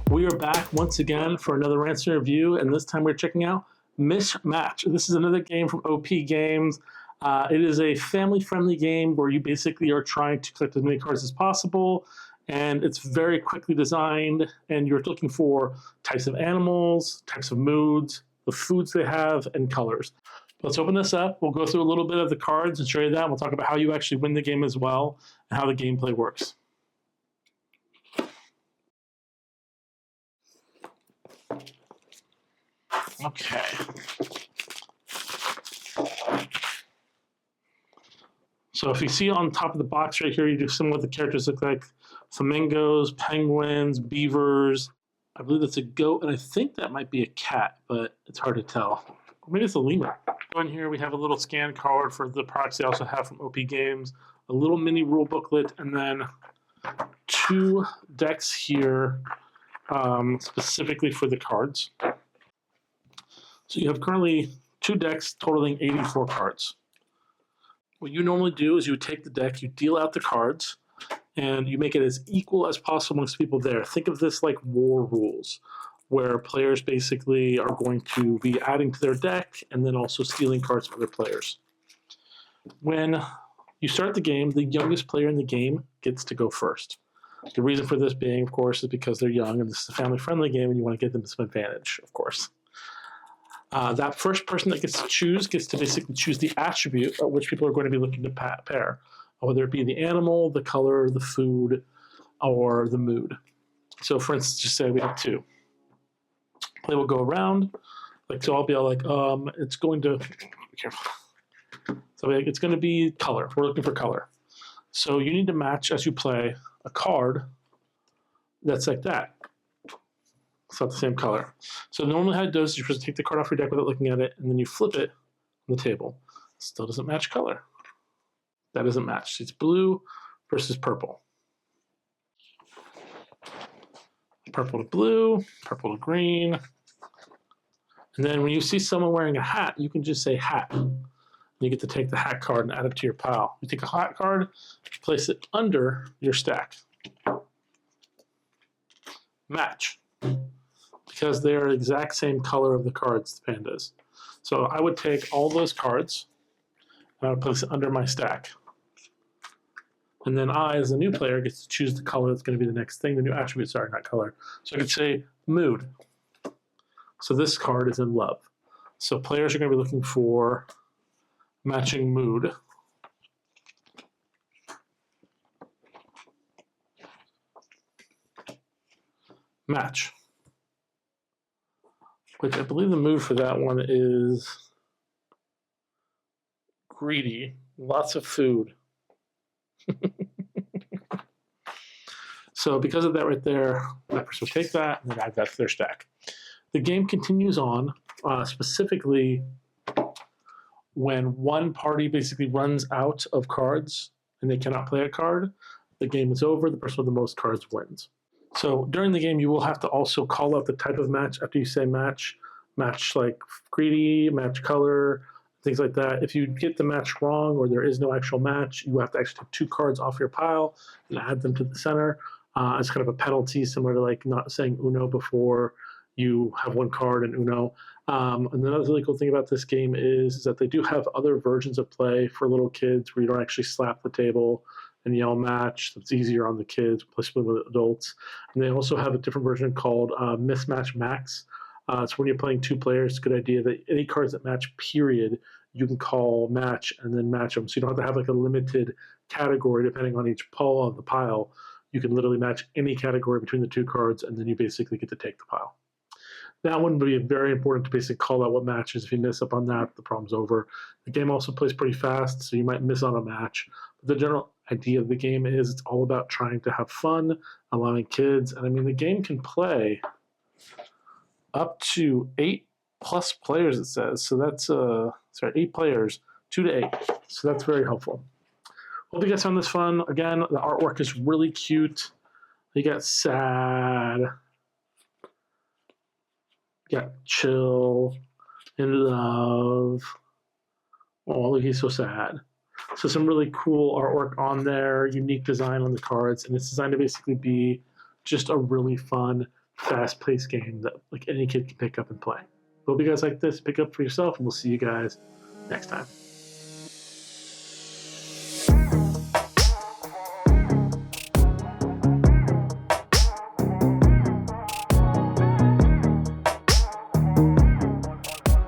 We are back once again for another Rants review, and this time we're checking out Mish Match. This is another game from OP Games. It is a family-friendly game where you basically are trying to collect as many cards as possible, and it's very quickly designed, and you're looking for types of animals, types of moods, the foods they have, and colors. Let's open this up. We'll go through a little bit of the cards and show you that, and we'll talk about how you actually win the game as well, and how the gameplay works. Okay. So if you see on top of the box right here, you do some of what the characters look like. Flamingos, penguins, beavers. I believe that's a goat, and I think that might be a cat, but it's hard to tell. Or maybe it's a lemur. In here we have a little scan card for the products they also have from OP Games, a little mini rule booklet, and then 2 decks here specifically for the cards. So you have currently 2 decks totaling 84 cards. What you normally do is you take the deck, you deal out the cards, and you make it as equal as possible amongst people there. Think of this like war rules, where players basically are going to be adding to their deck and then also stealing cards from their players. When you start the game, the youngest player in the game gets to go first. The reason for this being, of course, is because they're young and this is a family-friendly game and you want to give them some advantage, of course. That first person that gets to choose gets to basically choose the attribute of which people are going to be looking to pair, whether it be the animal, the color, the food, or the mood. So for instance, just say we have 2. Play will go around, so I'll be all like, it's going to, be careful. So it's going to be color. We're looking for color. So you need to match as you play a card that's like that. It's not the same color. So normally how it does is you're supposed to take the card off your deck without looking at it, and then you flip it on the table. Still doesn't match color. That doesn't match. It's blue versus purple. Purple to blue, purple to green. And then when you see someone wearing a hat, you can just say hat. You get to take the hat card and add it to your pile. You take a hat card, place it under your stack. Match. Because they are the exact same color of the cards the pandas. So I would take all those cards and I would place it under my stack. And then I, as a new player, gets to choose the color that's going to be the next thing, the new attribute, sorry, not color. So I could say mood. So this card is in love. So players are going to be looking for matching mood. Match. Which I believe the mood for that one is greedy. Lots of food. So because of that right there, that person will take that and then add that to their stack. The game continues on, specifically when one party basically runs out of cards and they cannot play a card, the game is over, the person with the most cards wins. So during the game, you will have to also call out the type of match after you say match. Match like greedy, match color, things like that. If you get the match wrong or there is no actual match, you have to actually take 2 cards off your pile and add them to the center. It's kind of a penalty, similar to like not saying Uno before you have 1 card in Uno. And another really cool thing about this game is that they do have other versions of play for little kids where you don't actually slap the table and yell match. So it's easier on the kids, especially with adults. And they also have a different version called Mish Match Max. So when you're playing 2 players, it's a good idea that any cards that match, period, you can call match and then match them. So you don't have to have like a limited category depending on each pile of the pile. You can literally match any category between the 2 cards, and then you basically get to take the pile. That one would be very important to basically call out what matches. If you miss up on that, the problem's over. The game also plays pretty fast, so you might miss on a match. But the general idea of the game is it's all about trying to have fun, allowing kids. And I mean, the game can play up to 8+ players, it says. So that's 8 players, 2 to 8. So that's very helpful. Hope you guys found this fun. Again, the artwork is really cute. You got sad, you got chill, in love. Oh, look, he's so sad. So some really cool artwork on there, unique design on the cards, and it's designed to basically be just a really fun fast-paced game that like any kid can pick up and play. Hope you guys like this. Pick up for yourself, and we'll see you guys next time.